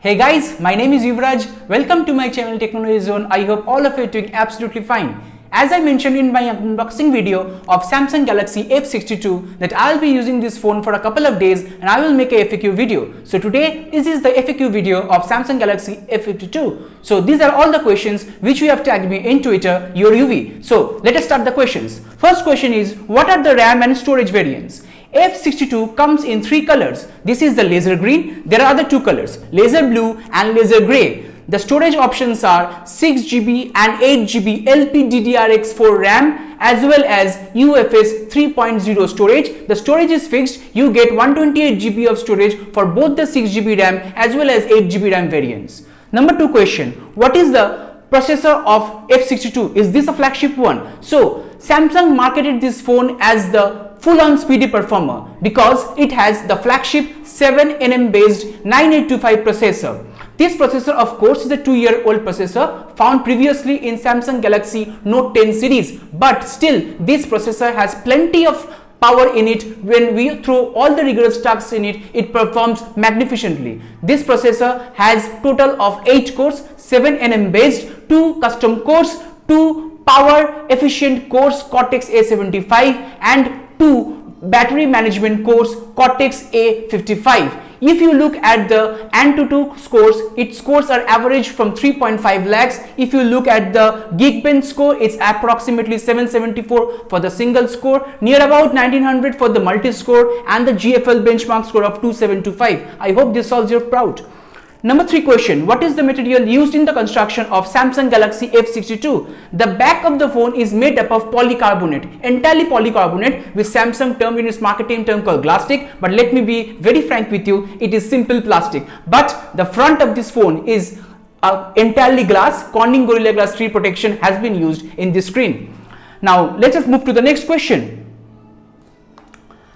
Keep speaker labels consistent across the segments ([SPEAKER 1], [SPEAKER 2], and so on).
[SPEAKER 1] Hey guys, my name is Yuvraj. Welcome to my channel Technology Zone. I hope all of you are doing absolutely fine. As I mentioned in my unboxing video of Samsung Galaxy F62 that I'll be using this phone for a couple of days and I will make a FAQ video. So today this is the FAQ video of Samsung Galaxy F52. So these are all the questions which you have tagged me in Twitter, your UV. So let us start the questions. First question is, what are the RAM and storage variants? F62 comes in three colors. This is the laser green. There are other two colors, laser blue and laser grey. The storage options are 6GB and 8GB LPDDR4 RAM as well as UFS 3.0 storage. The storage is fixed. You get 128GB of storage for both the 6GB RAM as well as 8GB RAM variants. Number 2 question, what is the processor of F62? Is this a flagship one? So Samsung marketed this phone as the full-on speedy performer because it has the flagship 7nm based 9825 processor. This processor of course is a 2-year-old processor found previously in Samsung Galaxy Note 10 series, but still this processor has plenty of power in it. When we throw all the rigorous tasks in it, it performs magnificently. This processor has total of 8 cores, 7nm based, 2 custom cores, 2 power efficient cores Cortex A75 and 2 battery management cores Cortex A55. If you look at the AnTuTu scores, its scores are average from 3.5 lakhs. If you look at the Geekbench score, it's approximately 774 for the single score, near about 1900 for the multi score, and the GFL benchmark score of 2725. I hope this solves your doubt. Number 3 question, what is the material used in the construction of Samsung Galaxy F62? The back of the phone is made up of polycarbonate, entirely polycarbonate, which Samsung termed in its marketing term called plastic. But let me be very frank with you, it is simple plastic. But the front of this phone is entirely glass. Corning Gorilla Glass 3 protection has been used in this screen. Now let us move to the next question.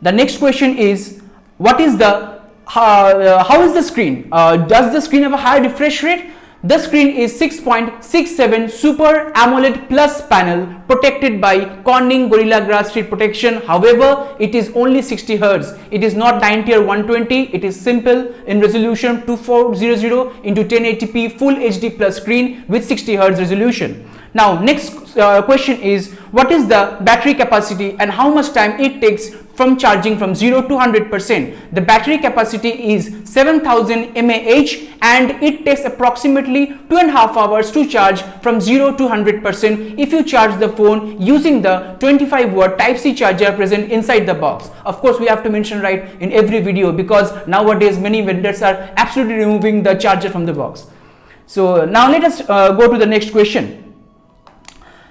[SPEAKER 1] The next question is, what is the how is the screen? Does the screen have a higher refresh rate? The screen is 6.67 Super AMOLED Plus panel protected by Corning Gorilla Glass 3 protection. However, it is only 60 Hz. It is not 90 or 120. It is simple in resolution 2400 into 1080p Full HD Plus screen with 60 Hz resolution. Now next question is, what is the battery capacity and how much time it takes from charging from 0 to 100%. The battery capacity is 7000 mAh and it takes approximately 2.5 hours to charge from 0 to 100% if you charge the phone using the 25-watt Type-C charger present inside the box. Of course, we have to mention right in every video because nowadays many vendors are absolutely removing the charger from the box. So now let us go to the next question.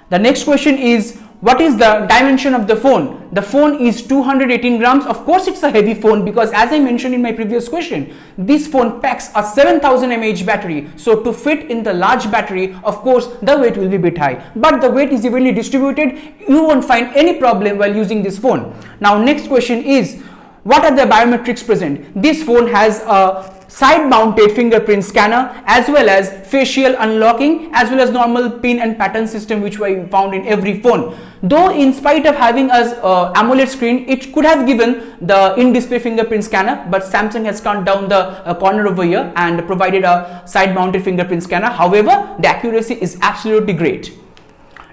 [SPEAKER 1] The next question is, what is the dimension of the phone? The phone is 218 grams. Of course, it's a heavy phone because as I mentioned in my previous question, this phone packs a 7000 mAh battery. So to fit in the large battery, of course, the weight will be a bit high. But the weight is evenly distributed. You won't find any problem while using this phone. Now, next question is, what are the biometrics present? This phone has a side-mounted fingerprint scanner as well as facial unlocking as well as normal pin and pattern system which we found in every phone. Though in spite of having a AMOLED screen, it could have given the in-display fingerprint scanner, but Samsung has cut down the corner over here and provided a side-mounted fingerprint scanner. However, the accuracy is absolutely great.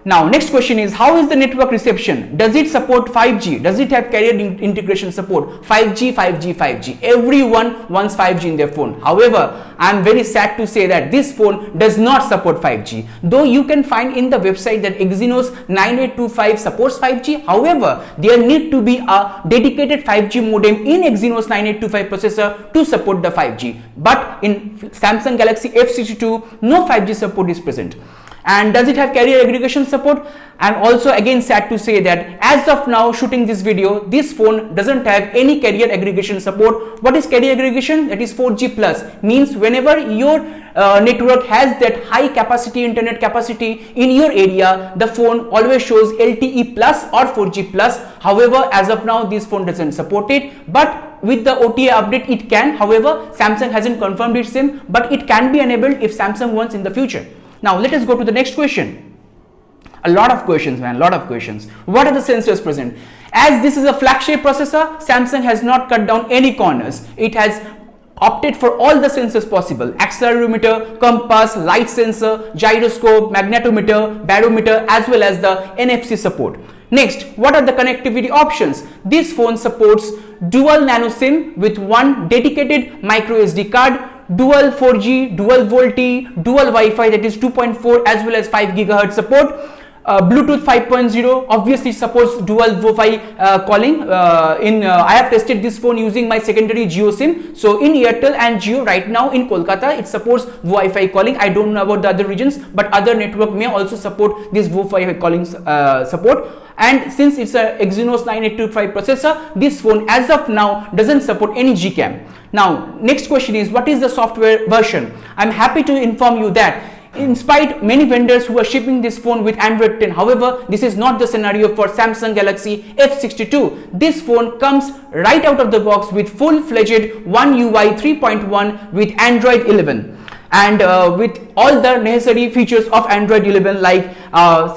[SPEAKER 1] Now next question is, how is the network reception? Does it support 5G? Does it have carrier integration support? 5G, 5G, 5G. Everyone wants 5G in their phone. However, I am very sad to say that this phone does not support 5G. Though you can find in the website that Exynos 9825 supports 5G. However, there need to be a dedicated 5G modem in Exynos 9825 processor to support the 5G. But in Samsung Galaxy F62, no 5G support is present. And does it have carrier aggregation support? I'm also again sad to say that as of now shooting this video, this phone doesn't have any carrier aggregation support. What is carrier aggregation? That is 4G plus. Means whenever your network has that high capacity internet capacity in your area, the phone always shows LTE plus or 4G plus. However, as of now this phone doesn't support it, but with the OTA update it can. However, Samsung hasn't confirmed its SIM, but it can be enabled if Samsung wants in the future. Now let us go to the next question. A lot of questions, man, lot of questions. What are the sensors present? As this is a flagship processor, Samsung has not cut down any corners. It has opted for all the sensors possible: accelerometer, compass, light sensor, gyroscope, magnetometer, barometer, as well as the NFC support. Next, what are the connectivity options? This phone supports dual nano SIM with one dedicated micro SD card, dual 4G, dual VoLTE, dual Wi-Fi, that is 2.4 as well as 5 GHz support. Bluetooth 5.0 obviously supports dual Wi-Fi calling. I have tested this phone using my secondary JIO Sim. So in Airtel and JIO right now in Kolkata, it supports Wi-Fi calling. I don't know about the other regions, but other network may also support this Wi-Fi calling support. And since it's a Exynos 9825 processor, this phone as of now doesn't support any Gcam. Now, next question is, what is the software version? I'm happy to inform you that in spite many vendors who are shipping this phone with Android 10, however, this is not the scenario for Samsung Galaxy F62. This phone comes right out of the box with full-fledged One UI 3.1 with Android 11. And with all the necessary features of Android 11 like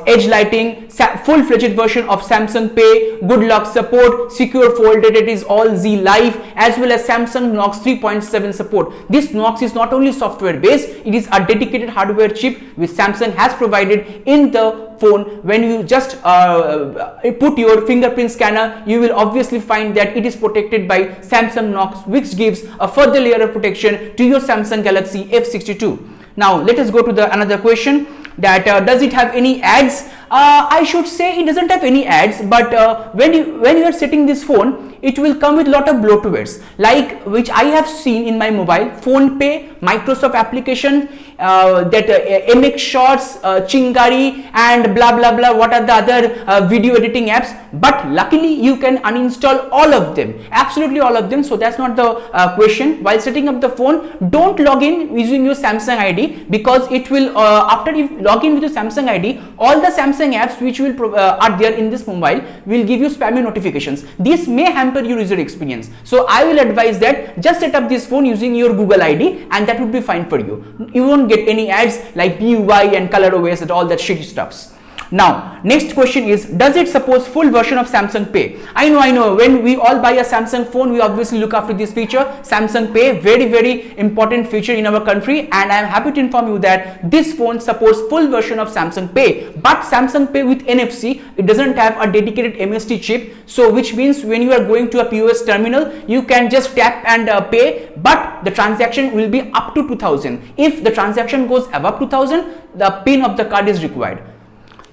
[SPEAKER 1] edge lighting, full-fledged version of Samsung Pay, good lock support, secure folded, it is all Z Live, as well as Samsung Knox 3.7 support. This Knox is not only software based, it is a dedicated hardware chip which Samsung has provided in the phone. When you just put your fingerprint scanner, you will obviously find that it is protected by Samsung Knox, which gives a further layer of protection to your Samsung Galaxy F62. Now let us go to the another question, that does it have any ads? I should say it doesn't have any ads, but when you are setting this phone, it will come with lot of bloatwares, like which I have seen in my mobile: Phone Pay, Microsoft application, that MX Shots, Chingari, and blah blah blah. What are the other video editing apps? But luckily you can uninstall all of them, absolutely all of them. So that's not the question. While setting up the phone, don't log in using your Samsung ID, because it will after you log in with your Samsung ID, all the Samsung apps which will are there in this mobile will give you spammy notifications. This may hamper your user experience. So I will advise that just set up this phone using your Google ID, and that would be fine for you. You won't get any ads like MIUI and ColorOS and all that shitty stuffs. Now, next question is, does it support full version of Samsung Pay? I know, when we all buy a Samsung phone, we obviously look after this feature, Samsung Pay, very important feature in our country, and I am happy to inform you that this phone supports full version of Samsung Pay, but Samsung Pay with NFC, it doesn't have a dedicated MST chip, so which means when you are going to a POS terminal, you can just tap and pay, but the transaction will be up to 2000. If the transaction goes above 2000, the pin of the card is required.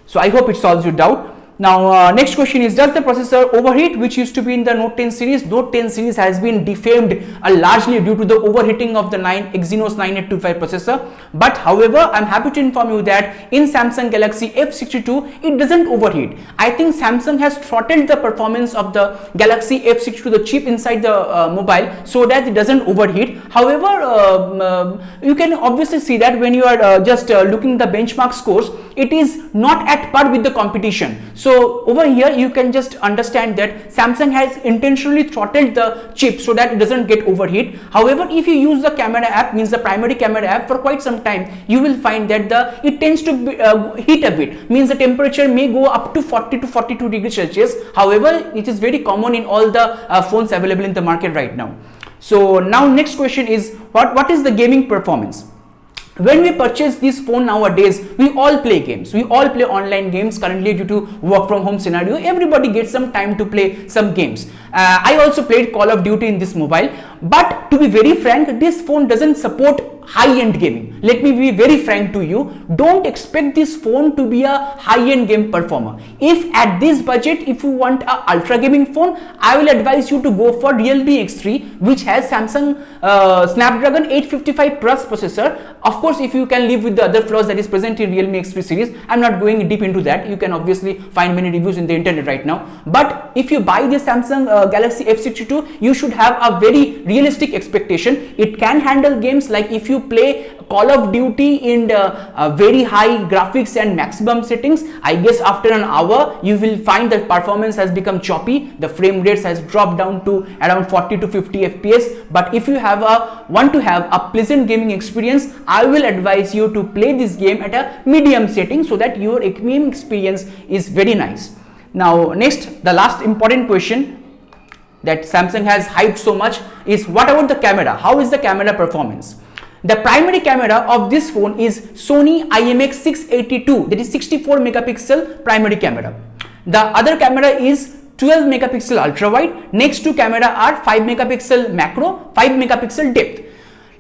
[SPEAKER 1] So I hope it solves your doubt. Now next question is, does the processor overheat, which used to be in the Note 10 series? Note 10 series has been defamed largely due to the overheating of the Exynos 9825 processor. But however, I'm happy to inform you that in Samsung Galaxy F62, it doesn't overheat. I think Samsung has throttled the performance of the Galaxy F62, the chip inside the mobile, so that it doesn't overheat. However, you can obviously see that when you are just looking the benchmark scores, it is not at par with the competition. So over here you can just understand that Samsung has intentionally throttled the chip so that it doesn't get overheat. However, if you use the camera app, means the primary camera app, for quite some time, you will find that it tends to heat a bit, means the temperature may go up to 40 to 42 degrees Celsius. However, it is very common in all the phones available in the market right now. So now next question is, what is the gaming performance? When we purchase this phone nowadays, we all play games. We all play online games currently due to work from home scenario. Everybody gets some time to play some games. I also played Call of Duty in this mobile. But to be very frank, this phone doesn't support high-end gaming. Let me be very frank to you. Don't expect this phone to be a high-end game performer. If at this budget, if you want a ultra gaming phone, I will advise you to go for Realme X3, which has Samsung Snapdragon 855 Plus processor. Of course, if you can live with the other flaws that is present in Realme X3 series, I'm not going deep into that. You can obviously find many reviews in the internet right now. But if you buy this Samsung Galaxy F62, you should have a very realistic expectation. It can handle games like if you play Call of Duty in very high graphics and maximum settings, I guess after an hour you will find that performance has become choppy. The frame rates has dropped down to around 40 to 50 FPS. But if you want to have a pleasant gaming experience, I will advise you to play this game at a medium setting so that your gaming experience is very nice. Now next, the last important question. that Samsung has hyped so much is what about the camera? How is the camera performance? The primary camera of this phone is Sony IMX682, that is 64 megapixel primary camera. The other camera is 12 megapixel ultra wide. Next two camera are 5 megapixel macro, 5 megapixel depth.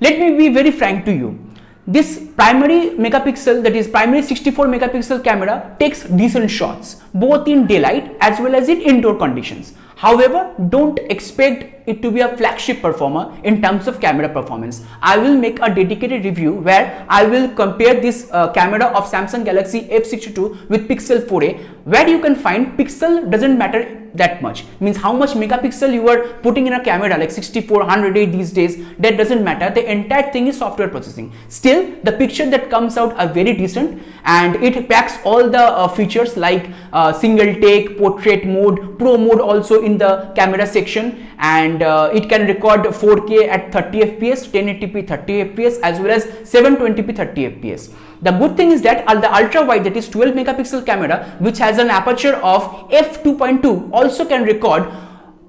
[SPEAKER 1] Let me be very frank to you. This primary megapixel, that is primary 64 megapixel camera, takes decent shots both in daylight as well as in indoor conditions. However, don't expect it to be a flagship performer in terms of camera performance. I will make a dedicated review where I will compare this camera of Samsung Galaxy F62 with Pixel 4a, where you can find pixel doesn't matter that much. Means how much megapixel you are putting in a camera, like 64, 108 these days, that doesn't matter. The entire thing is software processing. Still, the picture that comes out are very decent, and it packs all the features like single take, portrait mode, pro mode also in the camera section, and it can record 4K at 30 fps, 1080p 30 fps, as well as 720p 30 fps. The good thing is that the ultra wide, that is 12 megapixel camera, which has an aperture of f2.2, also can record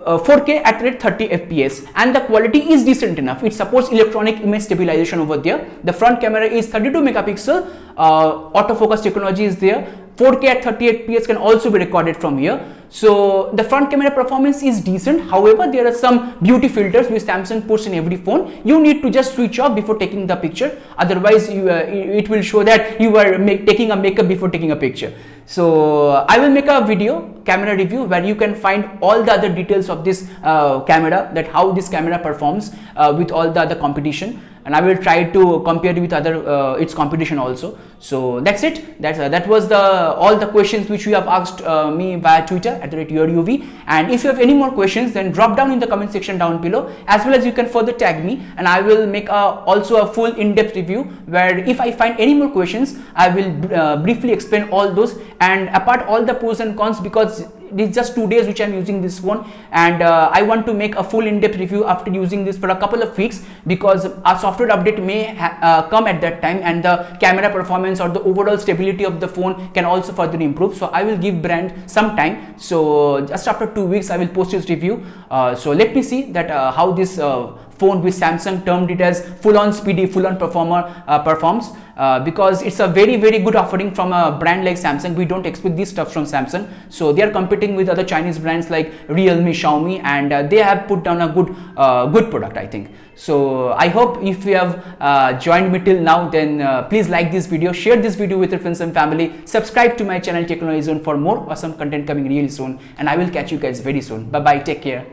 [SPEAKER 1] 4K at 30 fps, and the quality is decent enough. It supports electronic image stabilization over there. The front camera is 32 megapixel, autofocus technology is there. 4K at 30 fps can also be recorded from here. So the front camera performance is decent. However, there are some beauty filters which Samsung puts in every phone. You need to just switch off before taking the picture. Otherwise, it will show that you are taking a makeup before taking a picture. So I will make a video camera review where you can find all the other details of this camera, that how this camera performs with all the other competition, and I will try to compare it with other its competition also. So that's it. That was all the questions which you have asked me via Twitter @JIOUV. And if you have any more questions, then drop down in the comment section down below, as well as you can further tag me, and I will make also a full in-depth review where if I find any more questions, I will briefly explain all those, and apart all the pros and cons, because it is just 2 days which I am using this phone, and I want to make a full in-depth review after using this for a couple of weeks, because a software update may come at that time, and the camera performance or the overall stability of the phone can also further improve. So I will give brand some time. So just after 2 weeks I will post this review. So let me see that how this phone with Samsung termed it as full-on speedy, full-on performs, because it's a very good offering from a brand like Samsung. We don't expect this stuff from Samsung. So they are competing with other Chinese brands like Realme, Xiaomi, and they have put down a good product, I think. So I hope if you have joined me till now, then please like this video, share this video with your friends and family, subscribe to my channel Technology Zone for more awesome content coming really soon, and I will catch you guys very soon. Bye bye, take care.